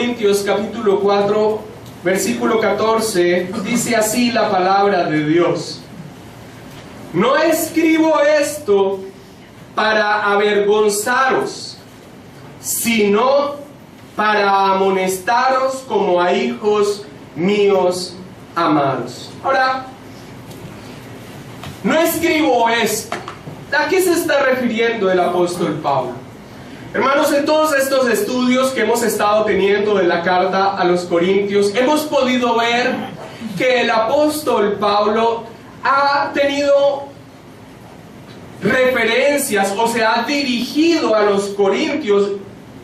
Corintios capítulo 4, versículo 14, dice así la palabra de Dios: no escribo esto para avergonzaros, sino para amonestaros como a hijos míos amados. Ahora, no escribo esto. ¿A qué se está refiriendo el apóstol Pablo? Hermanos, en todos estos estudios que hemos estado teniendo de la carta a los Corintios, hemos podido ver que el apóstol Pablo ha tenido referencias o se ha dirigido a los corintios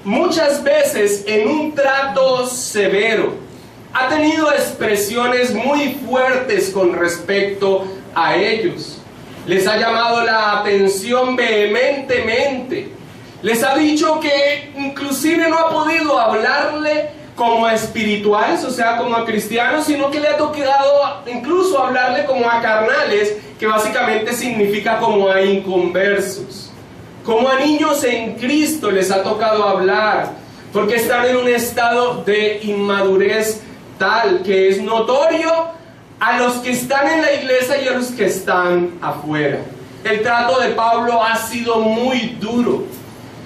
muchas veces en un trato severo. Ha tenido expresiones muy fuertes con respecto a ellos. Les ha llamado la atención vehementemente. Les ha dicho que inclusive no ha podido hablarle como a espirituales, o sea, como a cristianos, sino que le ha tocado incluso hablarle como a carnales, que básicamente significa como a inconversos. Como a niños en Cristo les ha tocado hablar, porque están en un estado de inmadurez tal que es notorio a los que están en la iglesia y a los que están afuera. El trato de Pablo ha sido muy duro.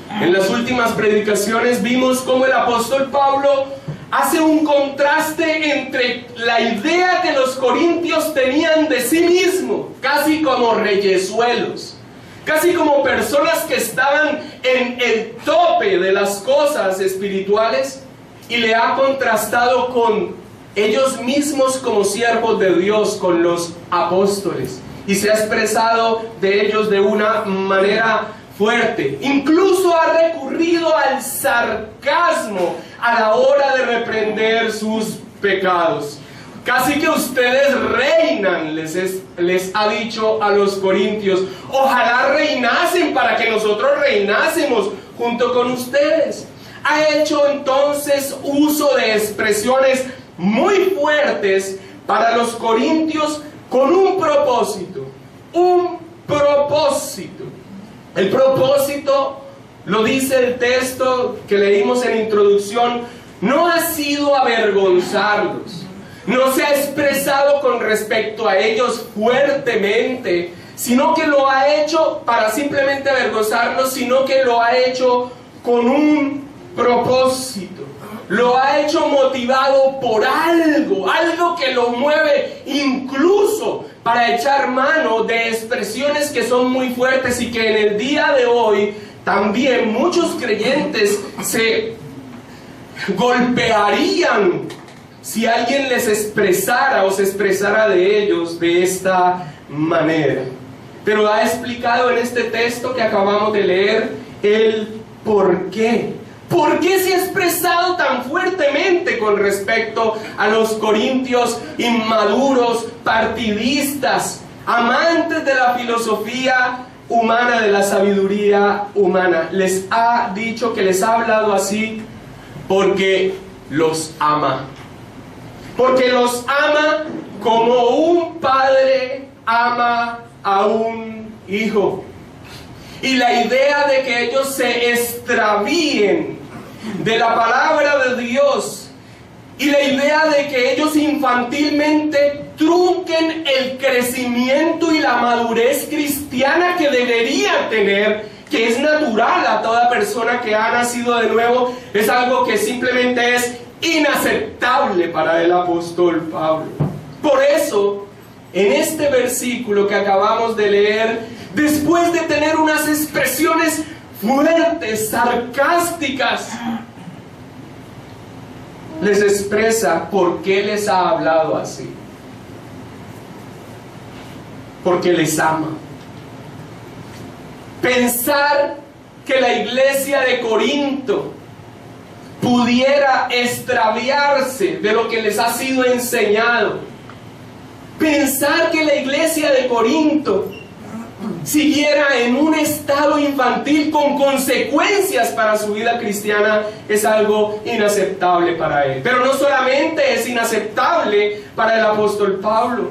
En las últimas predicaciones vimos cómo el apóstol Pablo hace un contraste entre la idea que los corintios tenían de sí mismo, casi como reyesuelos, casi como personas que estaban en el tope de las cosas espirituales, y le ha contrastado con ellos mismos como siervos de Dios, con los apóstoles, y se ha expresado de ellos de una manera fuerte. Incluso ha recurrido al sarcasmo a la hora de reprender sus pecados. Casi que ustedes reinan, les ha dicho a los corintios. Ojalá reinasen para que nosotros reinásemos junto con ustedes. Ha hecho entonces uso de expresiones muy fuertes para los corintios con un propósito. Un propósito. El propósito, lo dice el texto que leímos en introducción, no ha sido avergonzarlos. No se ha expresado con respecto a ellos fuertemente, sino que lo ha hecho para simplemente avergonzarlos, sino que lo ha hecho con un propósito. Lo ha hecho motivado por algo que lo mueve incluso para echar mano de expresiones que son muy fuertes y que en el día de hoy también muchos creyentes se golpearían si alguien les expresara o se expresara de ellos de esta manera. Pero ha explicado en este texto que acabamos de leer el por qué. ¿Por qué se ha expresado tan fuertemente con respecto a los corintios inmaduros, partidistas, amantes de la filosofía humana, de la sabiduría humana? Les ha dicho que les ha hablado así porque los ama. Porque los ama como un padre ama a un hijo. Y la idea de que ellos se extravíen de la palabra de Dios, y la idea de que ellos infantilmente trunquen el crecimiento y la madurez cristiana que deberían tener, que es natural a toda persona que ha nacido de nuevo, es algo que simplemente es inaceptable para el apóstol Pablo. Por eso, en este versículo que acabamos de leer, después de tener unas expresiones fuertes, sarcásticas, les expresa por qué les ha hablado así. Porque les ama. Pensar que la iglesia de Corinto pudiera extraviarse de lo que les ha sido enseñado. Pensar que la iglesia de Corinto siguiera en un estado infantil con consecuencias para su vida cristiana es algo inaceptable para él. Pero no solamente es inaceptable para el apóstol Pablo.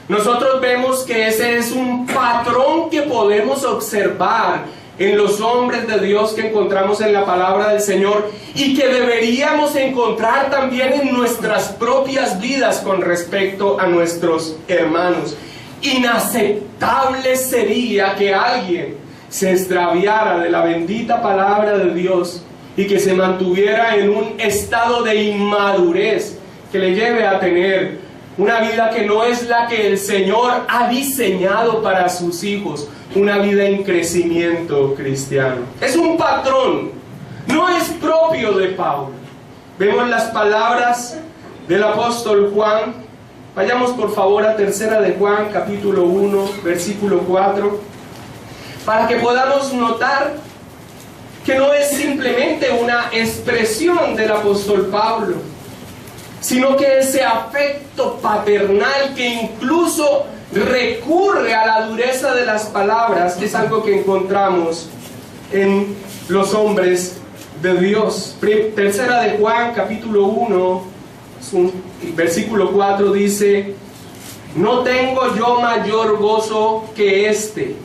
Nosotros vemos que ese es un patrón que podemos observar en los hombres de Dios que encontramos en la palabra del Señor y que deberíamos encontrar también en nuestras propias vidas con respecto a nuestros hermanos. Inaceptable sería que alguien se extraviara de la bendita palabra de Dios y que se mantuviera en un estado de inmadurez que le lleve a tener una vida que no es la que el Señor ha diseñado para sus hijos, una vida en crecimiento cristiano. Es un patrón, no es propio de Pablo. Vemos las palabras del apóstol Juan. Vayamos por favor a tercera de Juan, capítulo 1, versículo 4, para que podamos notar que no es simplemente una expresión del apóstol Pablo, sino que ese afecto paternal que incluso recurre a la dureza de las palabras es algo que encontramos en los hombres de Dios. Tercera de Juan, capítulo 1, versículo 4 dice: no tengo yo mayor gozo que este,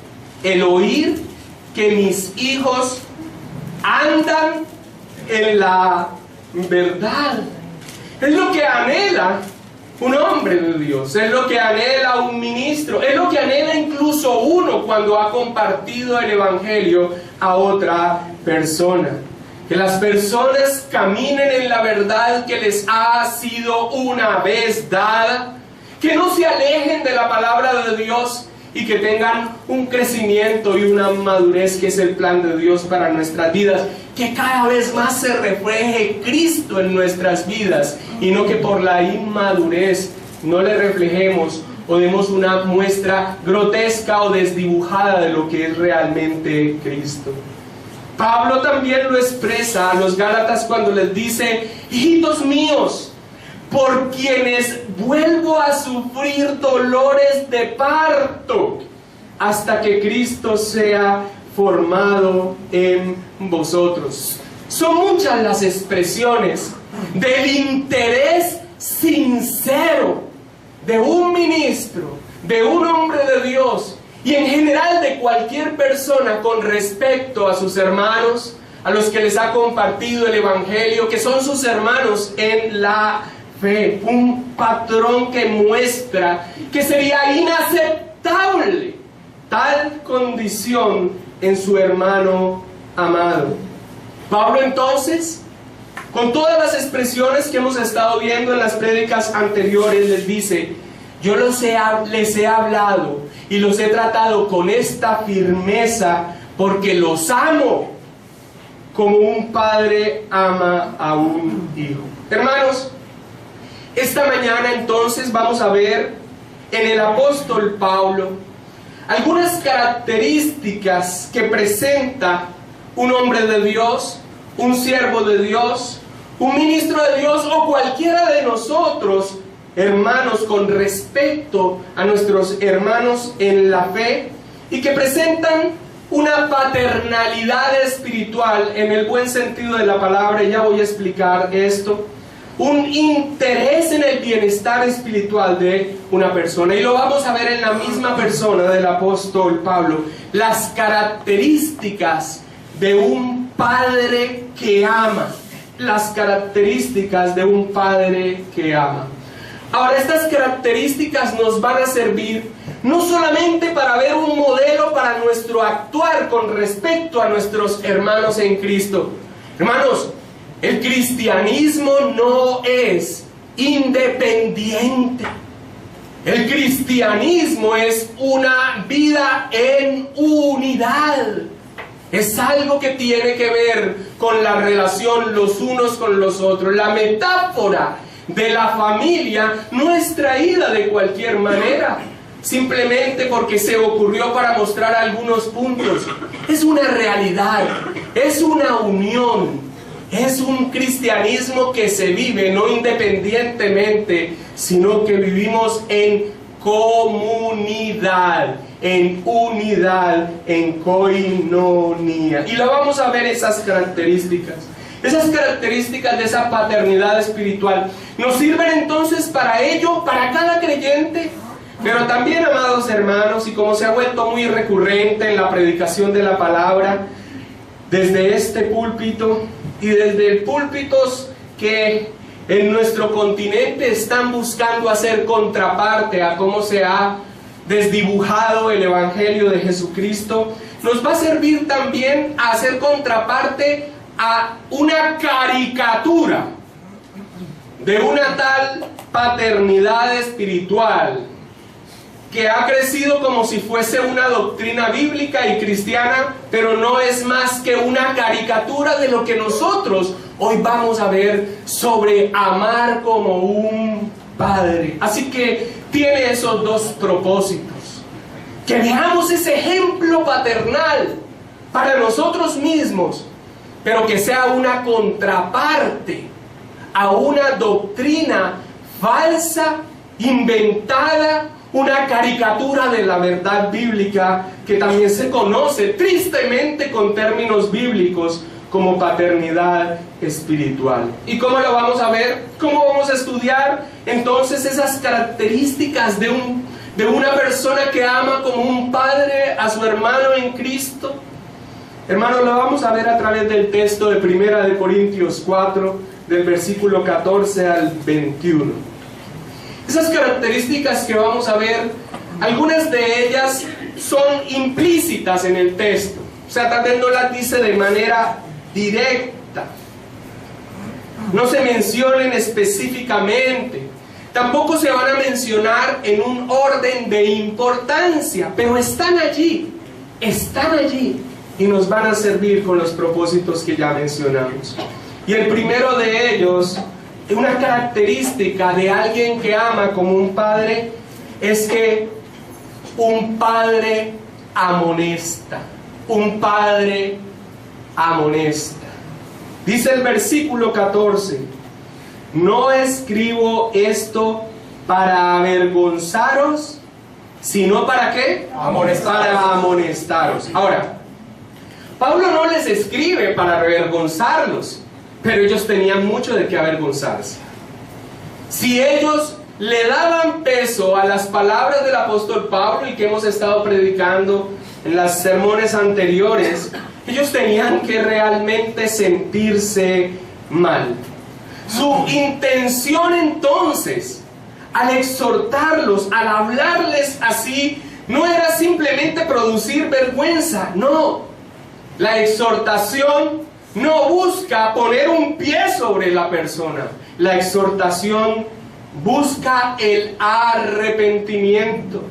el oír que mis hijos andan en la verdad. Es lo que anhela un hombre de Dios, es lo que anhela un ministro, es lo que anhela incluso uno cuando ha compartido el Evangelio a otra persona. Que las personas caminen en la verdad que les ha sido una vez dada, que no se alejen de la palabra de Dios y que tengan un crecimiento y una madurez que es el plan de Dios para nuestras vidas, que cada vez más se refleje Cristo en nuestras vidas y no que por la inmadurez no le reflejemos o demos una muestra grotesca o desdibujada de lo que es realmente Cristo. Pablo también lo expresa a los Gálatas cuando les dice: hijitos míos, por quienes vuelvo a sufrir dolores de parto, hasta que Cristo sea formado en vosotros. Son muchas las expresiones del interés sincero de un ministro, de un hombre de Dios, y en general de cualquier persona con respecto a sus hermanos, a los que les ha compartido el Evangelio, que son sus hermanos en la fe. Un patrón que muestra que sería inaceptable tal condición en su hermano amado. Pablo entonces, con todas las expresiones que hemos estado viendo en las prédicas anteriores, les dice: yo les he hablado y los he tratado con esta firmeza porque los amo, como un padre ama a un hijo. Hermanos, esta mañana entonces vamos a ver en el apóstol Pablo algunas características que presenta un hombre de Dios, un siervo de Dios, un ministro de Dios o cualquiera de nosotros, hermanos, con respecto a nuestros hermanos en la fe, y que presentan una paternalidad espiritual en el buen sentido de la palabra. Y ya voy a explicar esto. Un interés en el bienestar espiritual de una persona, y lo vamos a ver en la misma persona del apóstol Pablo. Las características de un padre que ama. Las características de un padre que ama. Ahora, estas características nos van a servir no solamente para ver un modelo para nuestro actuar con respecto a nuestros hermanos en Cristo. Hermanos, el cristianismo no es independiente. El cristianismo es una vida en unidad. Es algo que tiene que ver con la relación los unos con los otros. La metáfora de la familia no es traída de cualquier manera, simplemente porque se ocurrió para mostrar algunos puntos. Es una realidad, es una unión. Es un cristianismo que se vive no independientemente, sino que vivimos en comunidad, en unidad, en koinonia. Y lo vamos a ver esas características. Esas características de esa paternidad espiritual nos sirven entonces para ello, para cada creyente, Pero también, amados hermanos, y como se ha vuelto muy recurrente en la predicación de la palabra, desde este púlpito y desde púlpitos que en nuestro continente están buscando hacer contraparte a cómo se ha desdibujado el Evangelio de Jesucristo, nos va a servir también a hacer contraparte a una caricatura de una tal paternidad espiritual que ha crecido como si fuese una doctrina bíblica y cristiana, pero no es más que una caricatura de lo que nosotros hoy vamos a ver sobre amar como un padre. Así que tiene esos dos propósitos: que veamos ese ejemplo paternal para nosotros mismos, pero que sea una contraparte a una doctrina falsa, inventada, una caricatura de la verdad bíblica que también se conoce tristemente con términos bíblicos como paternidad espiritual. ¿Y cómo lo vamos a ver? ¿Cómo vamos a estudiar entonces esas características de una persona que ama como un padre a su hermano en Cristo? Hermanos, lo vamos a ver a través del texto de 1 Corintios 4, del versículo 14 al 21. Esas características que vamos a ver, algunas de ellas son implícitas en el texto. O sea, tal vez no las dice de manera directa. No se mencionan específicamente. Tampoco se van a mencionar en un orden de importancia, pero están allí y nos van a servir con los propósitos que ya mencionamos. Y el primero de ellos, una característica de alguien que ama como un padre, es que un padre amonesta. Un padre amonesta. Dice el versículo 14: no escribo esto para avergonzaros, sino ¿para qué? Para amonestaros. Ahora, Pablo no les escribe para avergonzarlos, pero ellos tenían mucho de qué avergonzarse. Si ellos le daban peso a las palabras del apóstol Pablo y que hemos estado predicando en las sermones anteriores, ellos tenían que realmente sentirse mal. Su intención entonces, al exhortarlos, al hablarles así, no era simplemente producir vergüenza, no. La exhortación no busca poner un pie sobre la persona. La exhortación busca el arrepentimiento.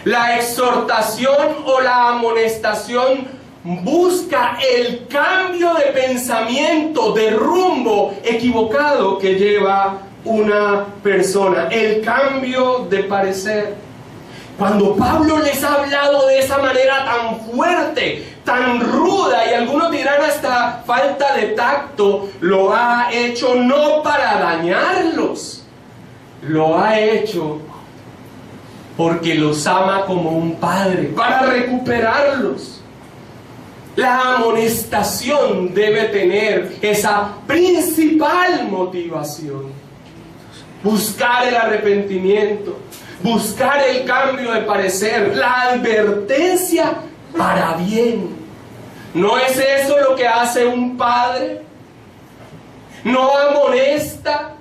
La exhortación o la amonestación busca el cambio de pensamiento, de rumbo equivocado que lleva una persona, el cambio de parecer. Cuando Pablo les ha hablado de esa manera tan fuerte, tan ruda, y algunos dirán hasta falta de tacto, lo ha hecho no para dañarlos, lo ha hecho porque los ama como un padre, para recuperarlos. La amonestación debe tener esa principal motivación: buscar el arrepentimiento, buscar el cambio de parecer, la advertencia para bien. ¿No es eso lo que hace un padre? ¿No amonesta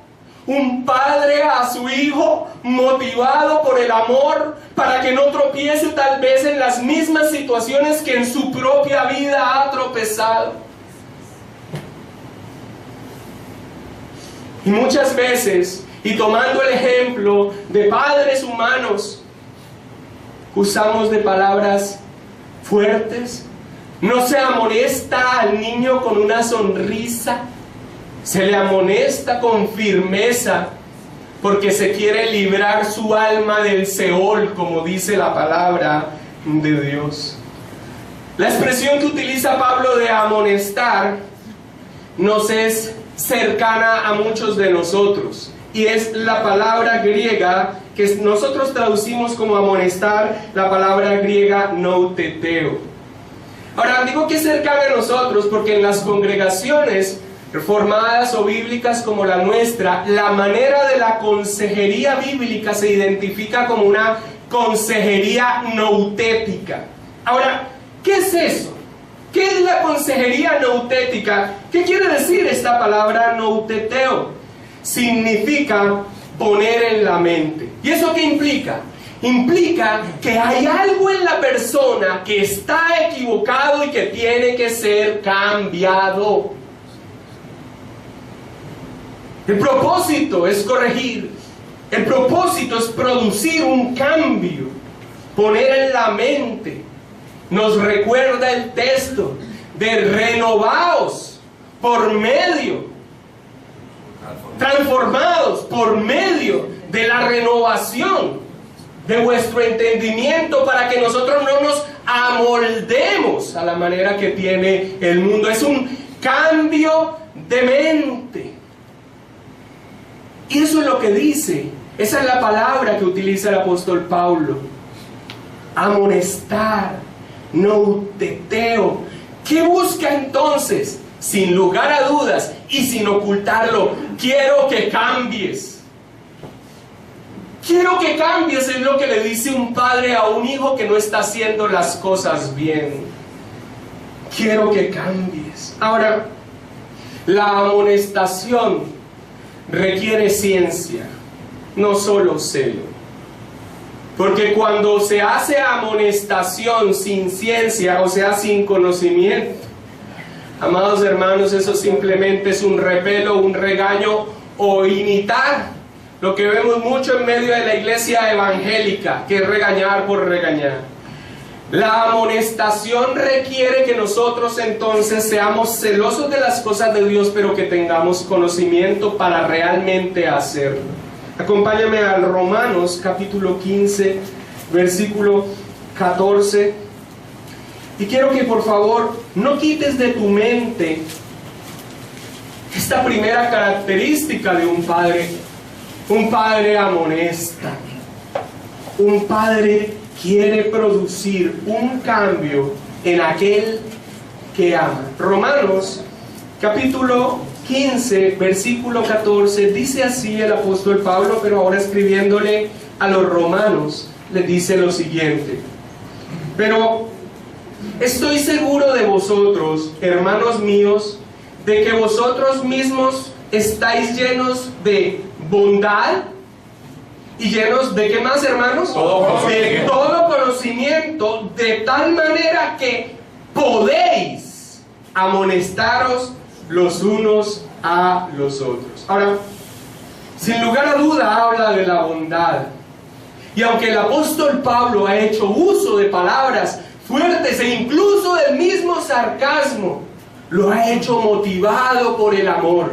un padre a su hijo motivado por el amor para que no tropiece tal vez en las mismas situaciones que en su propia vida ha tropezado? Y muchas veces, y tomando el ejemplo de padres humanos, usamos de palabras fuertes. No se amonesta al niño con una sonrisa, se le amonesta con firmeza, porque se quiere librar su alma del Seol, como dice la palabra de Dios. La expresión que utiliza Pablo de amonestar nos es cercana a muchos de nosotros, y es la palabra griega que nosotros traducimos como amonestar, la palabra griega nouteteo. Ahora digo que es cercana a nosotros porque en las congregaciones reformadas o bíblicas como la nuestra, la manera de la consejería bíblica se identifica como una consejería noutética. Ahora, ¿qué es eso? ¿Qué es la consejería noutética? ¿Qué quiere decir esta palabra nouteteo? Significa poner en la mente. ¿Y eso qué implica? Implica que hay algo en la persona que está equivocado y que tiene que ser cambiado. El propósito es corregir. El propósito es producir un cambio, poner en la mente. Nos recuerda el texto de renovaos por medio, transformados por medio de la renovación de vuestro entendimiento, para que nosotros no nos amoldemos a la manera que tiene el mundo. Es un cambio de mente. Y eso es lo que dice, esa es la palabra que utiliza el apóstol Pablo: amonestar, nouteteo. ¿Qué busca entonces? Sin lugar a dudas y sin ocultarlo, quiero que cambies. Quiero que cambies, es lo que le dice un padre a un hijo que no está haciendo las cosas bien. Quiero que cambies. Ahora, la amonestación requiere ciencia, no solo celo. Porque cuando se hace amonestación sin ciencia, o sea, sin conocimiento, amados hermanos, eso simplemente es un repelo, un regaño o imitar lo que vemos mucho en medio de la iglesia evangélica, que es regañar por regañar. La amonestación requiere que nosotros entonces seamos celosos de las cosas de Dios, pero que tengamos conocimiento para realmente hacerlo. Acompáñame al Romanos capítulo 15, versículo 14. Y quiero que por favor no quites de tu mente esta primera característica de un padre. Un padre amonesta. Un padre quiere producir un cambio en aquel que ama. Romanos capítulo 15, versículo 14, dice así el apóstol Pablo, pero ahora escribiéndole a los romanos, les dice lo siguiente: pero estoy seguro de vosotros, hermanos míos, de que vosotros mismos estáis llenos de bondad y llenos de ¿qué más, hermanos? De todo conocimiento, de tal manera que podéis amonestaros los unos a los otros. Ahora, sin lugar a duda habla de la bondad. Y aunque el apóstol Pablo ha hecho uso de palabras fuertes e incluso del mismo sarcasmo, lo ha hecho motivado por el amor.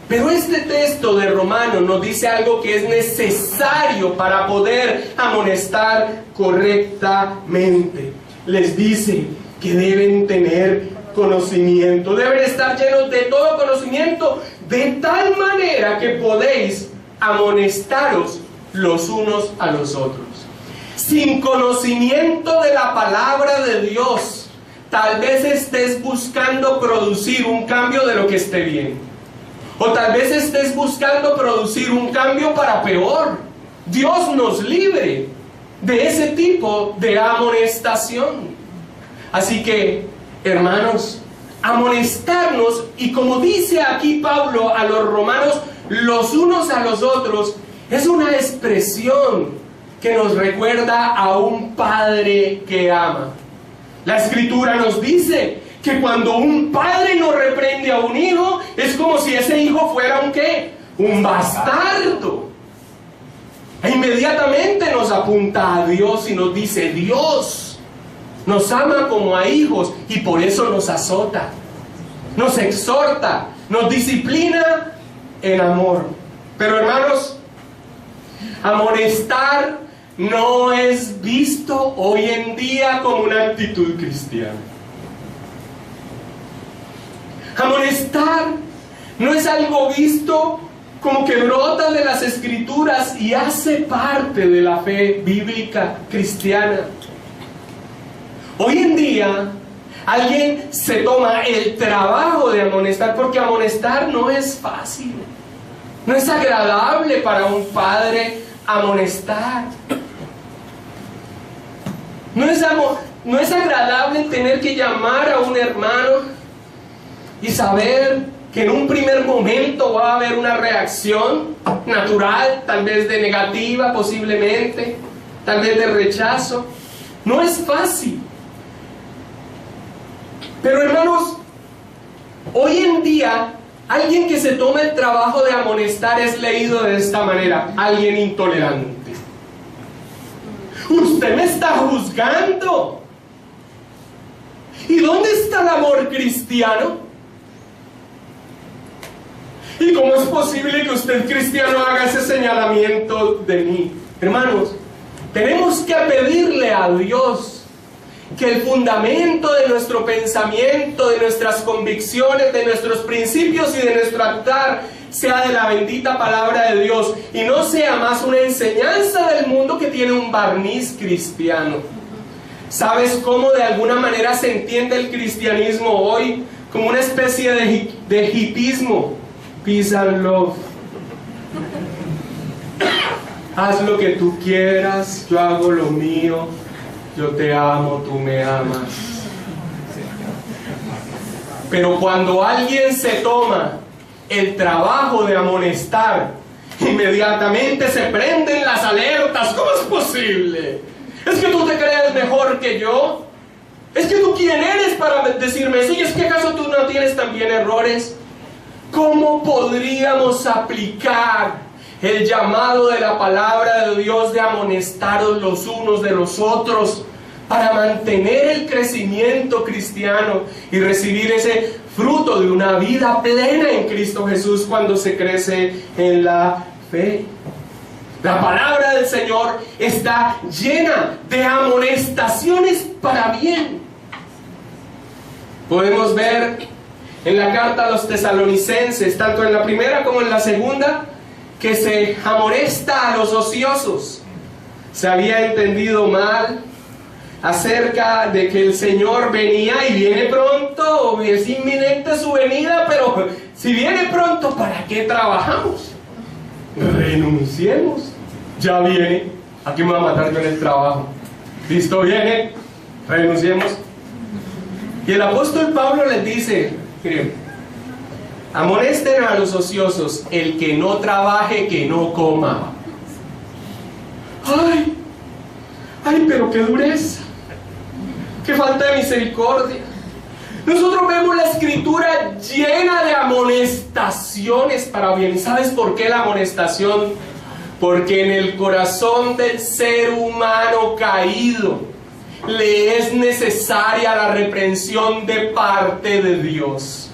Pero este texto de Romanos nos dice algo que es necesario para poder amonestar correctamente. Les dice que deben tener conocimiento, deben estar llenos de todo conocimiento, de tal manera que podéis amonestaros los unos a los otros. Sin conocimiento de la palabra de Dios, tal vez estés buscando producir un cambio de lo que esté bien, o tal vez estés buscando producir un cambio para peor. Dios nos libre de ese tipo de amonestación. Así que, hermanos, amonestarnos, y como dice aquí Pablo a los romanos, los unos a los otros, es una expresión que nos recuerda a un padre que ama. La Escritura nos dice que cuando un padre no reprende a un hijo, es como si ese hijo fuera un ¿qué? Un bastardo. E inmediatamente nos apunta a Dios y nos dice: Dios nos ama como a hijos y por eso nos azota, nos exhorta, nos disciplina en amor. Pero hermanos, amonestar no es visto hoy en día como una actitud cristiana. Amonestar no es algo visto como que brota de las Escrituras y hace parte de la fe bíblica cristiana. Hoy en día, Alguien se toma el trabajo de amonestar, porque amonestar no es fácil. No es agradable para un padre amonestar. No es agradable tener que llamar a un hermano y saber que en un primer momento va a haber una reacción natural, tal vez de negativa posiblemente, tal vez de rechazo. No es fácil. Pero hermanos, hoy en día, alguien que se toma el trabajo de amonestar es leído de esta manera: alguien intolerante. Usted me está juzgando. ¿Y dónde está el amor cristiano? ¿Y cómo es posible que usted, cristiano, haga ese señalamiento de mí? Hermanos, tenemos que pedirle a Dios que el fundamento de nuestro pensamiento, de nuestras convicciones, de nuestros principios y de nuestro actuar sea de la bendita palabra de Dios y no sea más una enseñanza del mundo que tiene un barniz cristiano. ¿Sabes cómo de alguna manera se entiende el cristianismo hoy? Como una especie de hipismo. Peace and love. Haz lo que tú quieras, yo hago lo mío, yo te amo, tú me amas. Pero cuando alguien se toma el trabajo de amonestar, inmediatamente se prenden las alertas. ¿Cómo es posible? ¿Es que tú te crees mejor que yo? ¿Es que tú quién eres para decirme eso? ¿Y es que acaso tú no tienes también errores? ¿Cómo podríamos aplicar el llamado de la palabra de Dios de amonestaros los unos de los otros para mantener el crecimiento cristiano y recibir ese fruto de una vida plena en Cristo Jesús cuando se crece en la fe? La palabra del Señor está llena de amonestaciones para bien. Podemos ver en la carta a los tesalonicenses, tanto en la primera como en la segunda, que se amonesta a los ociosos. Se había entendido mal acerca de que el Señor venía y viene pronto, es inminente su venida, pero si viene pronto, ¿para qué trabajamos? Renunciemos. Ya viene. Aquí me va a matar yo en el trabajo. Listo, viene. Renunciemos. Y el apóstol Pablo les dice, miren, amonesten a los ociosos, el que no trabaje, que no coma. Ay, pero qué dureza, qué falta de misericordia. Nosotros vemos la escritura llena de amonestaciones para bien. ¿Y sabes por qué la amonestación? Porque en el corazón del ser humano caído le es necesaria la reprensión de parte de Dios.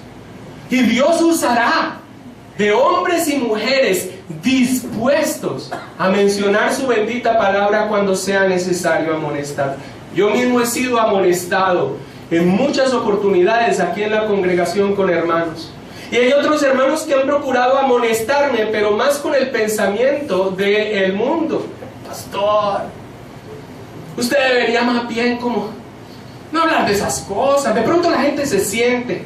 Y Dios usará de hombres y mujeres dispuestos a mencionar su bendita palabra cuando sea necesario amonestar. Yo mismo he sido amonestado en muchas oportunidades aquí en la congregación con hermanos. Y hay otros hermanos que han procurado amonestarme, pero más con el pensamiento del mundo. Pastor, usted debería más bien como no hablar de esas cosas. De pronto la gente se siente.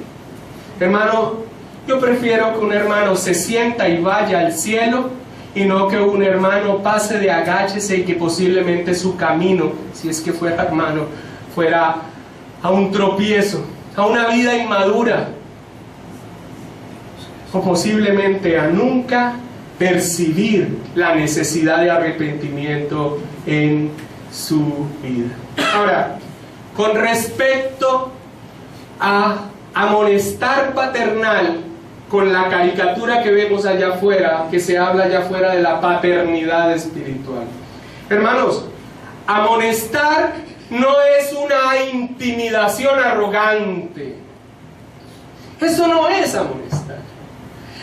Hermano, yo prefiero que un hermano se sienta y vaya al cielo y no que un hermano pase de agáchese y que posiblemente su camino, si es que fuera hermano, fuera a un tropiezo, a una vida inmadura, o posiblemente a nunca percibir la necesidad de arrepentimiento en su vida. Ahora, con respecto a amonestar paternal, con la caricatura que vemos allá afuera, que se habla allá afuera de la paternidad espiritual. Hermanos, amonestar no es una intimidación arrogante. Eso no es amonestar.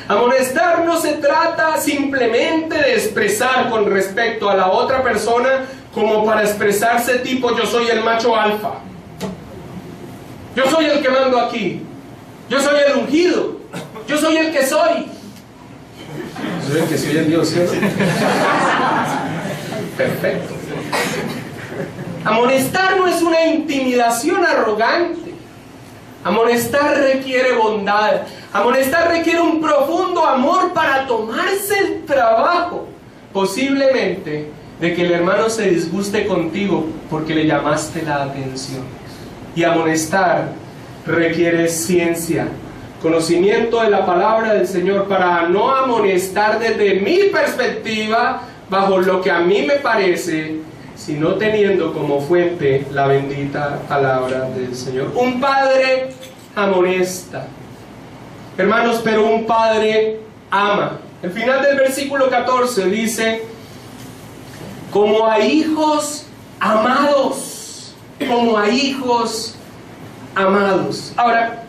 Amonestar no se trata simplemente de expresar con respecto a la otra persona como para expresarse tipo yo soy el macho alfa. Yo soy el que mando aquí. Yo soy el ungido. Yo soy el que soy. Yo soy el que soy el Dios, ¿cierto? Perfecto. Amonestar no es una intimidación arrogante. Amonestar requiere bondad. Amonestar requiere un profundo amor para tomarse el trabajo, posiblemente, de que el hermano se disguste contigo porque le llamaste la atención. Y amonestar requiere ciencia, conocimiento de la palabra del Señor, para no amonestar desde mi perspectiva, bajo lo que a mí me parece, sino teniendo como fuente la bendita palabra del Señor. Un padre amonesta, hermanos, pero un padre ama. El final del versículo 14 dice: como a hijos amados, como a hijos amados. Ahora,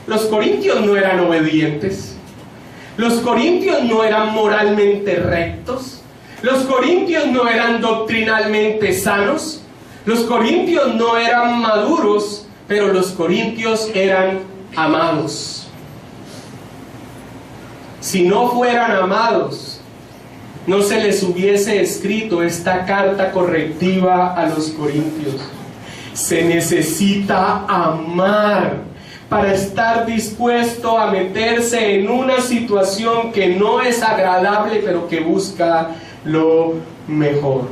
los corintios no eran obedientes, los corintios no eran moralmente rectos, los corintios no eran doctrinalmente sanos, los corintios no eran maduros, pero los corintios eran amados. Si no fueran amados, no se les hubiese escrito esta carta correctiva a los corintios. Se necesita amar para estar dispuesto a meterse en una situación que no es agradable, pero que busca lo mejor.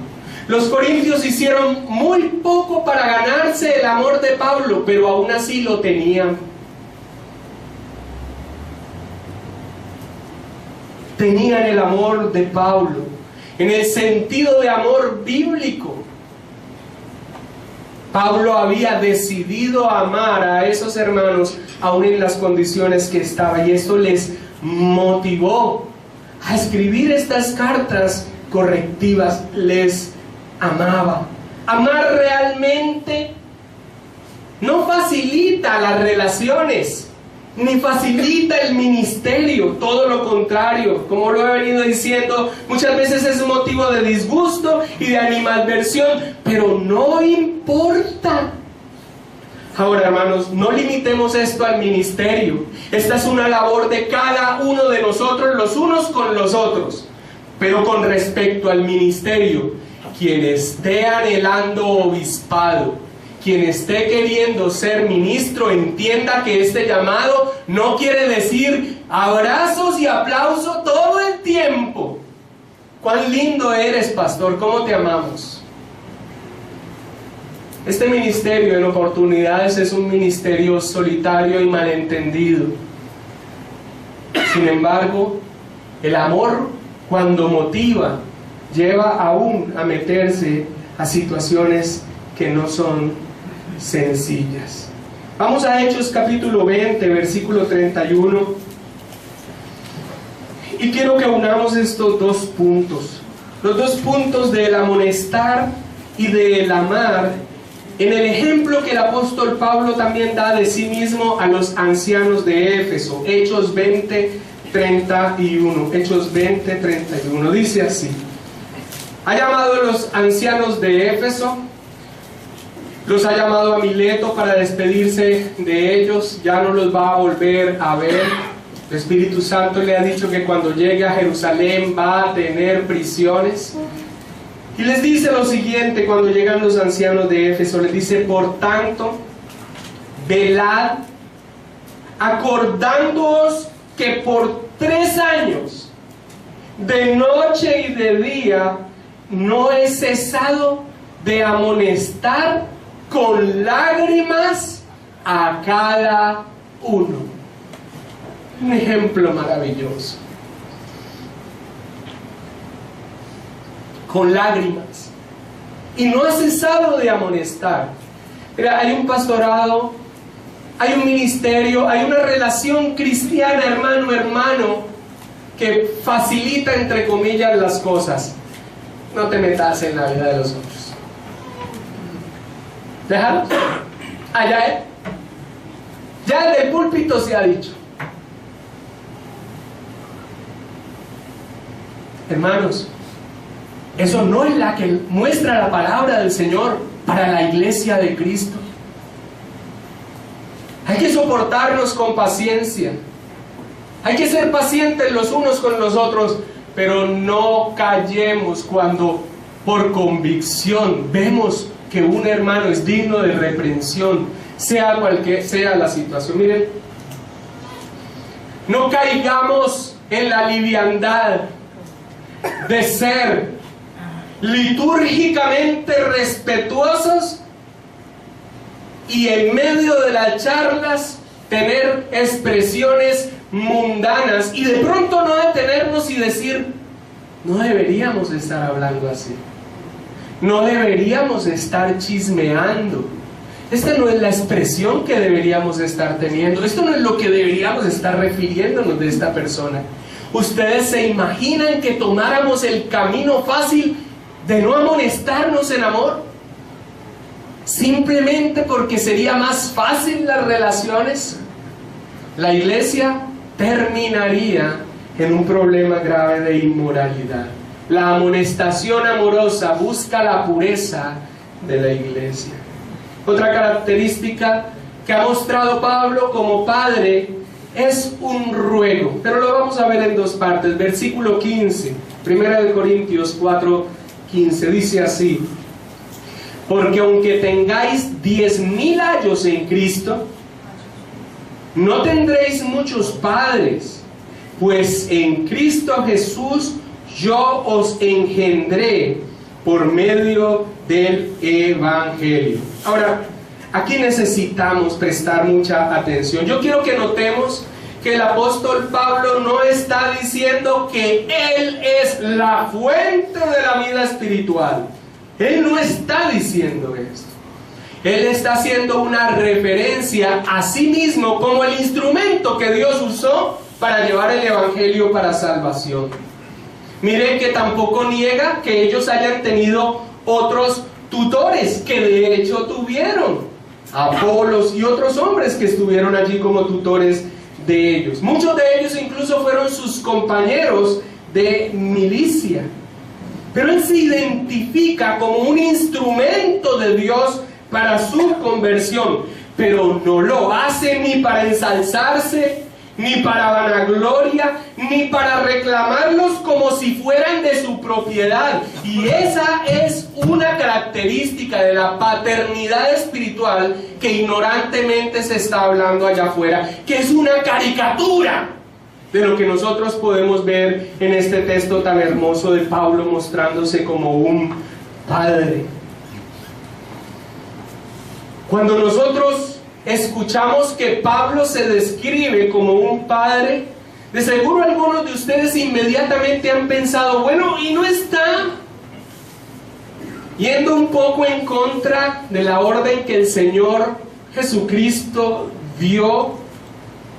Los corintios hicieron muy poco para ganarse el amor de Pablo, pero aún así lo tenían. Tenían el amor de Pablo, en el sentido de amor bíblico. Pablo había decidido amar a esos hermanos aún en las condiciones que estaba, y esto les motivó a escribir estas cartas correctivas. Les amaba. Amar realmente no facilita las relaciones, ni facilita el ministerio, todo lo contrario. Como lo he venido diciendo, muchas veces es motivo de disgusto y de animadversión, pero no importa. Ahora, hermanos, no limitemos esto al ministerio. Esta es una labor de cada uno de nosotros, los unos con los otros. Pero con respecto al ministerio, quien esté anhelando obispado, quien esté queriendo ser ministro, entienda que este llamado no quiere decir abrazos y aplausos todo el tiempo. ¡Cuán lindo eres, pastor! ¿Cómo te amamos? Este ministerio en oportunidades es un ministerio solitario y malentendido. Sin embargo, el amor, cuando motiva, lleva aún a meterse a situaciones que no son sencillas. Vamos a Hechos capítulo 20, versículo 31. Y quiero que unamos estos dos puntos. Los dos puntos del amonestar y del amar, en el ejemplo que el apóstol Pablo también da de sí mismo a los ancianos de Éfeso. Hechos 20, 31. Hechos 20, 31. Dice así: ha llamado a los ancianos de Éfeso, los ha llamado a Mileto para despedirse de ellos. Ya no los va a volver a ver. El Espíritu Santo le ha dicho que cuando llegue a Jerusalén va a tener prisiones. Y les dice lo siguiente cuando llegan los ancianos de Éfeso. Les dice: por tanto, velad, acordándoos que por 3 años, de noche y de día, no he cesado de amonestar con lágrimas a cada uno. Un ejemplo maravilloso. Con lágrimas. Y no ha cesado de amonestar. Mira, hay un pastorado, hay un ministerio, hay una relación cristiana, hermano, que facilita, entre comillas, las cosas. No te metas en la vida de los otros. Déjalo. Allá, ya desde el púlpito se ha dicho. Hermanos, eso no es la que muestra la palabra del Señor para la iglesia de Cristo. Hay que soportarnos con paciencia. Hay que ser pacientes los unos con los otros, pero no callemos cuando por convicción vemos que un hermano es digno de reprensión. sea cualquier sea la situación. Miren, no caigamos en la liviandad de ser litúrgicamente respetuosos y en medio de las charlas tener expresiones mundanas y de pronto no detenernos y decir: no deberíamos estar hablando así, no deberíamos estar chismeando, esta no es la expresión que deberíamos estar teniendo, esto no es lo que deberíamos estar refiriéndonos de esta persona. ¿Ustedes se imaginan que tomáramos el camino fácil de no amonestarnos en amor? Simplemente porque sería más fácil las relaciones. La iglesia terminaría en un problema grave de inmoralidad. La amonestación amorosa busca la pureza de la iglesia. Otra característica que ha mostrado Pablo como padre es un ruego, pero lo vamos a ver en dos partes. Versículo 15, 1 Corintios 4:15, dice así: porque aunque tengáis 10.000 años en Cristo, no tendréis muchos padres, pues en Cristo Jesús yo os engendré por medio del Evangelio. Ahora, aquí necesitamos prestar mucha atención. Yo quiero que notemos que el apóstol Pablo no está diciendo que él es la fuente de la vida espiritual. Él no está diciendo esto. Él está haciendo una referencia a sí mismo como el instrumento que Dios usó para llevar el Evangelio para salvación. Miren que tampoco niega que ellos hayan tenido otros tutores, que de hecho tuvieron Apolos y otros hombres que estuvieron allí como tutores de ellos. Muchos de ellos incluso fueron sus compañeros de milicia. Pero él se identifica como un instrumento de Dios para su conversión, pero no lo hace ni para ensalzarse, ni para vanagloria, ni para reclamarlos como si fueran de su propiedad. Y esa es una característica de la paternidad espiritual que ignorantemente se está hablando allá afuera, que es una caricatura de lo que nosotros podemos ver en este texto tan hermoso de Pablo mostrándose como un padre. Cuando nosotros escuchamos que Pablo se describe como un padre, de seguro algunos de ustedes inmediatamente han pensado: bueno, ¿y no está yendo un poco en contra de la orden que el Señor Jesucristo dio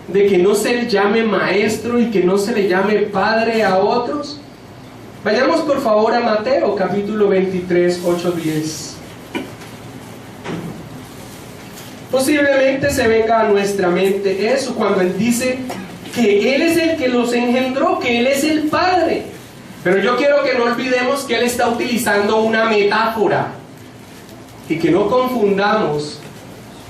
de que no se le llame maestro y que no se le llame padre a otros? Vayamos por favor a Mateo capítulo 23, 8-10. Posiblemente se venga a nuestra mente eso cuando él dice que él es el que los engendró, que él es el padre. Pero yo quiero que no olvidemos que él está utilizando una metáfora y que no confundamos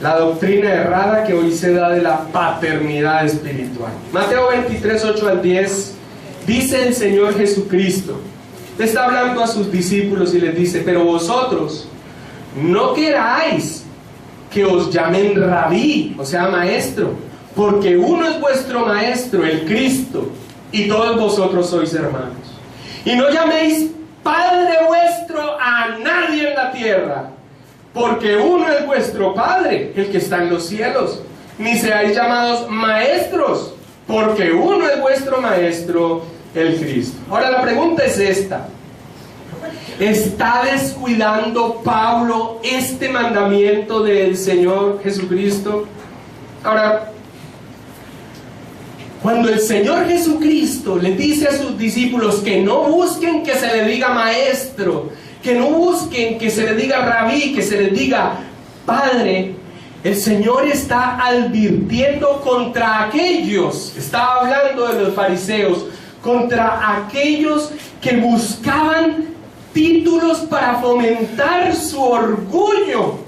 la doctrina errada que hoy se da de la paternidad espiritual. Mateo 23, 8-10, dice el Señor Jesucristo, le está hablando a sus discípulos y les dice: pero vosotros no queráis que os llamen rabí, o sea maestro, porque uno es vuestro maestro, el Cristo, y todos vosotros sois hermanos. Y no llaméis Padre vuestro a nadie en la tierra, porque uno es vuestro Padre, el que está en los cielos. Ni seáis llamados maestros, porque uno es vuestro maestro, el Cristo. Ahora la pregunta es esta: ¿está descuidando Pablo este mandamiento del Señor Jesucristo? Ahora, cuando el Señor Jesucristo le dice a sus discípulos que no busquen que se le diga maestro, que no busquen que se le diga rabí, que se le diga padre, el Señor está advirtiendo contra aquellos, estaba hablando de los fariseos, contra aquellos que buscaban títulos para fomentar su orgullo.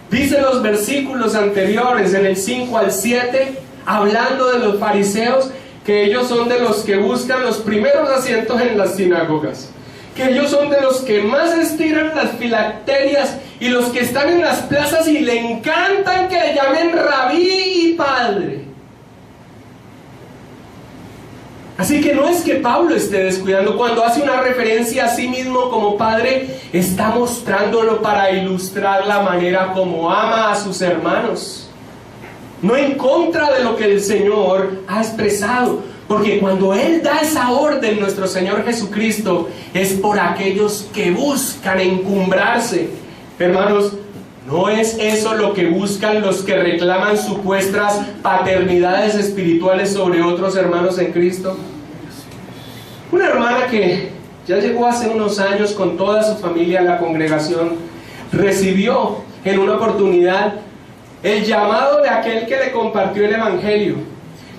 Dice los versículos anteriores, en el 5 al 7, hablando de los fariseos, que ellos son de los que buscan los primeros asientos en las sinagogas, que ellos son de los que más estiran las filacterias y los que están en las plazas y le encantan que le llamen rabí y padre. Así que no es que Pablo esté descuidando. Cuando hace una referencia a sí mismo como padre, está mostrándolo para ilustrar la manera como ama a sus hermanos. No en contra de lo que el Señor ha expresado. Porque cuando Él da esa orden, nuestro Señor Jesucristo, es por aquellos que buscan encumbrarse. Hermanos, ¿no es eso lo que buscan los que reclaman supuestas paternidades espirituales sobre otros hermanos en Cristo? Una hermana que ya llegó hace unos años con toda su familia a la congregación, recibió en una oportunidad el llamado de aquel que le compartió el Evangelio.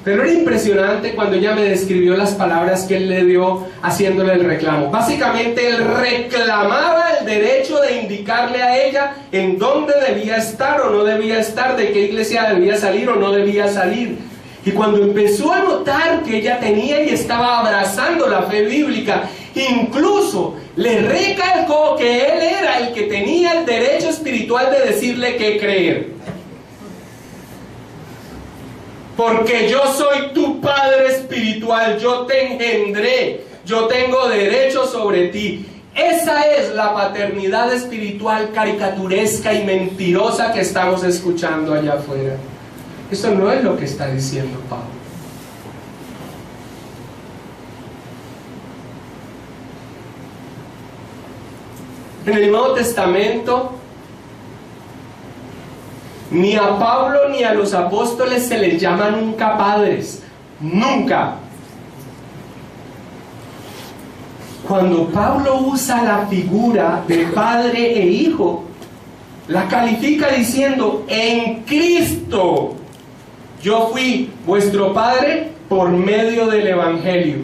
Pero era impresionante cuando ella me describió las palabras que él le dio haciéndole el reclamo. Básicamente él reclamaba el derecho de indicarle a ella en dónde debía estar o no debía estar, de qué iglesia debía salir o no debía salir. Y cuando empezó a notar que ella tenía y estaba abrazando la fe bíblica, incluso le recalcó que él era el que tenía el derecho espiritual de decirle qué creer. Porque yo soy tu padre espiritual, yo te engendré, yo tengo derecho sobre ti. Esa es la paternidad espiritual caricaturesca y mentirosa que estamos escuchando allá afuera. Eso no es lo que está diciendo Pablo. En el Nuevo Testamento, ni a Pablo ni a los apóstoles se les llama nunca padres. Nunca. Cuando Pablo usa la figura de padre e hijo, la califica diciendo: en Cristo yo fui vuestro padre por medio del Evangelio.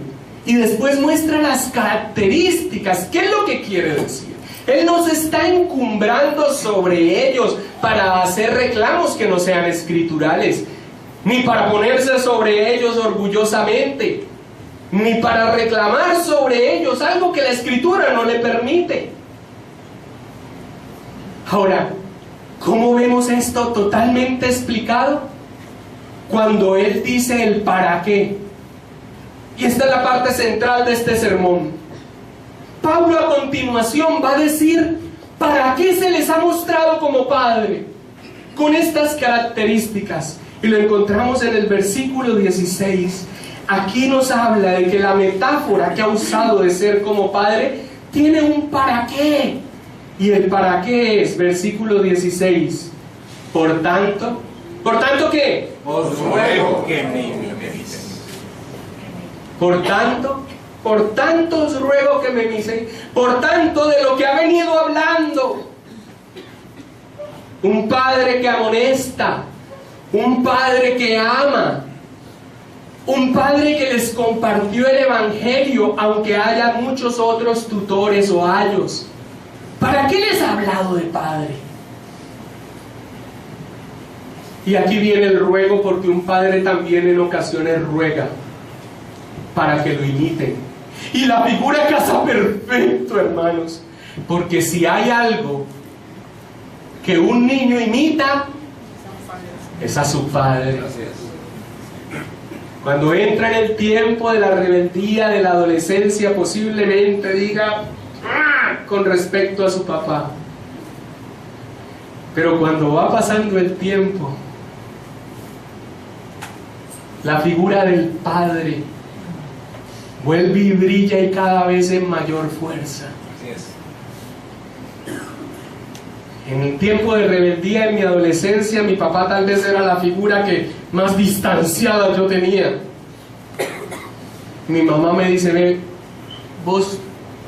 Y después muestra las características. ¿Qué es lo que quiere decir? Él no se está encumbrando sobre ellos para hacer reclamos que no sean escriturales, ni para ponerse sobre ellos orgullosamente, ni para reclamar sobre ellos algo que la Escritura no le permite. Ahora, ¿cómo vemos esto totalmente explicado? Cuando Él dice el para qué. Y esta es la parte central de este sermón. Pablo a continuación va a decir para qué se les ha mostrado como padre, con estas características. Y lo encontramos en el versículo 16. Aquí nos habla de que la metáfora que ha usado de ser como padre tiene un para qué. Y el para qué es, versículo 16. Por tanto, ¿qué? Os ruego que me imitéis. Por tanto os ruego que me imitéis. Por tanto, de lo que ha venido hablando, un padre que amonesta, un padre que ama, un padre que les compartió el Evangelio, aunque haya muchos otros tutores o ayos. ¿Para qué les ha hablado de padre? Y aquí viene el ruego, porque un padre también en ocasiones ruega para que lo imiten. Y la figura casa perfecto, hermanos, porque si hay algo que un niño imita, es a su padre. Cuando entra en el tiempo de la rebeldía, de la adolescencia, posiblemente diga ¡ah!, con respecto a su papá. Pero cuando va pasando el tiempo, la figura del padre vuelve y brilla, y cada vez en mayor fuerza. En el tiempo de rebeldía, en mi adolescencia, mi papá tal vez era la figura que más distanciada yo tenía. Mi mamá me dice: ve, vos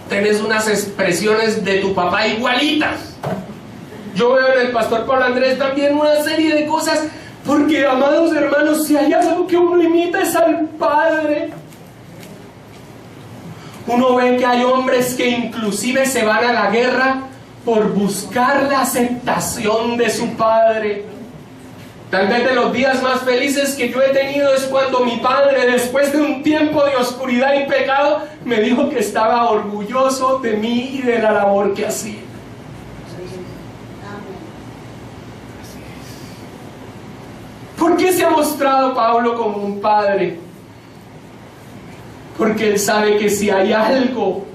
tenés unas expresiones de tu papá igualitas. Yo veo en el pastor Pablo Andrés también una serie de cosas, porque, amados hermanos, si hay algo que uno imita es al Padre. Uno ve que hay hombres que inclusive se van a la guerra por buscar la aceptación de su padre. Tal vez de los días más felices que yo he tenido es cuando mi padre, después de un tiempo de oscuridad y pecado, me dijo que estaba orgulloso de mí y de la labor que hacía. ¿Por qué se ha mostrado Pablo como un padre? Porque él sabe que si hay algo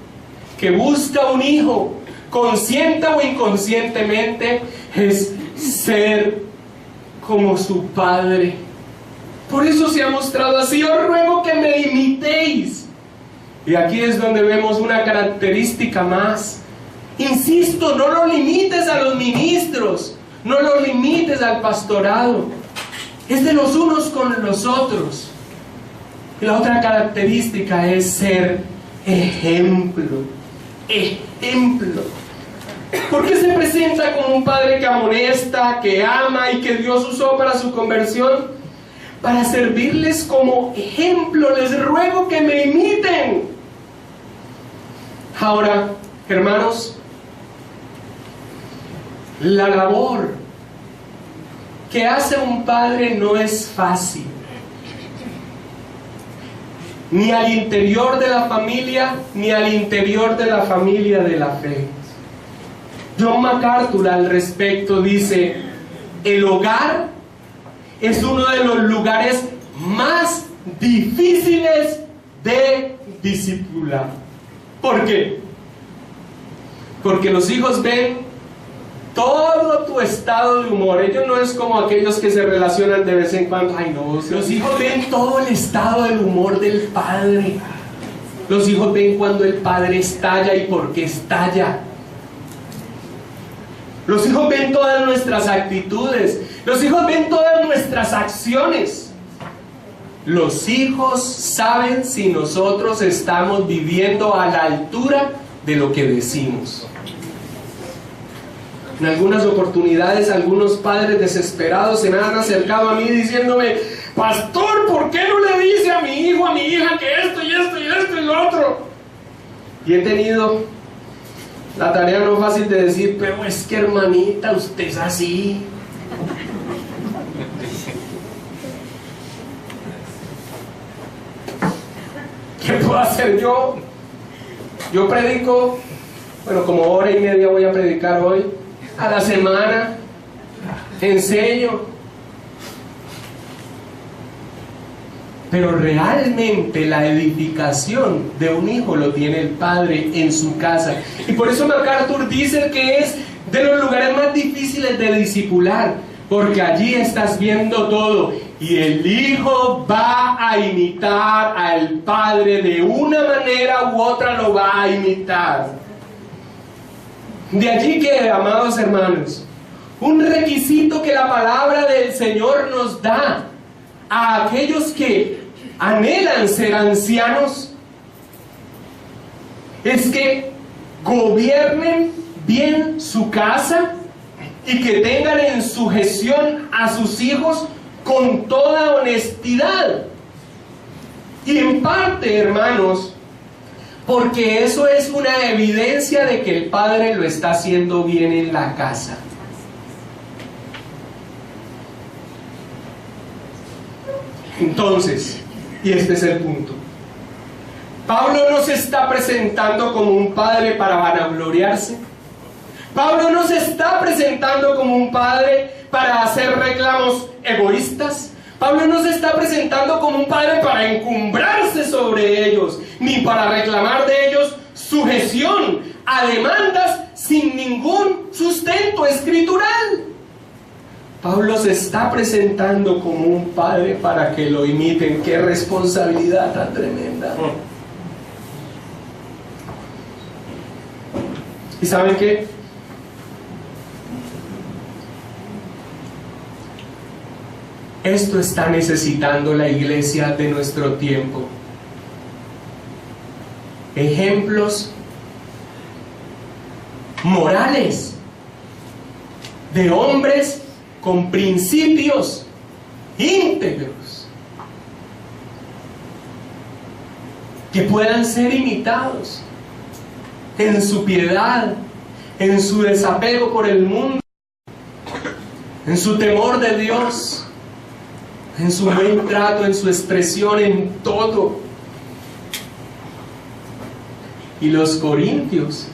que busca un hijo, consciente o inconscientemente, es ser como su padre. Por eso se ha mostrado así. Os ruego que me imitéis. Y aquí es donde vemos una característica más. Insisto, no lo limites a los ministros, no lo limites al pastorado. Es de los unos con los otros. Y la otra característica es ser ejemplo. Ejemplo. ¿Por qué se presenta como un padre que amonesta, que ama y que Dios usó para su conversión? Para servirles como ejemplo. Les ruego que me imiten. Ahora, hermanos, la labor que hace un padre no es fácil. Ni al interior de la familia, ni al interior de la familia de la fe. John MacArthur al respecto dice: el hogar es uno de los lugares más difíciles de discipular. ¿Por qué? Porque los hijos ven todo tu estado de humor. Ellos no es como aquellos que se relacionan de vez en cuando. Ay no, los hijos ven todo el estado del humor del padre. Los hijos ven cuando el padre estalla y por qué estalla. Los hijos ven todas nuestras actitudes. Los hijos ven todas nuestras acciones. Los hijos saben si nosotros estamos viviendo a la altura de lo que decimos. En algunas oportunidades, algunos padres desesperados se me han acercado a mí diciéndome: pastor, ¿por qué no le dice a mi hijo, a mi hija que esto y esto y esto y lo otro? Y he tenido la tarea no fácil de decir: pero es que hermanita, usted es así. ¿Qué puedo hacer yo? Yo predico, bueno, como hora y media voy a predicar hoy, a la semana, enseño. Pero realmente la edificación de un hijo lo tiene el padre en su casa. Y por eso MacArthur dice que es de los lugares más difíciles de discipular, porque allí estás viendo todo. Y el hijo va a imitar al padre de una manera u otra, lo va a imitar. De allí que, amados hermanos, un requisito que la palabra del Señor nos da a aquellos que anhelan ser ancianos es que gobiernen bien su casa y que tengan en sujeción a sus hijos con toda honestidad. Y en parte, hermanos, porque eso es una evidencia de que el padre lo está haciendo bien en la casa. Entonces, y este es el punto, Pablo no se está presentando como un padre para vanagloriarse. Pablo no se está presentando como un padre para hacer reclamos egoístas. Pablo no se está presentando como un padre para encumbrarse sobre ellos, ni para reclamar de ellos sujeción a demandas sin ningún sustento escritural. Pablo se está presentando como un padre para que lo imiten. ¡Qué responsabilidad tan tremenda! ¿Y saben qué? Esto está necesitando la iglesia de nuestro tiempo. Ejemplos morales de hombres con principios íntegros que puedan ser imitados en su piedad, en su desapego por el mundo, en su temor de Dios. en su buen trato, en su expresión, en todo. Y los corintios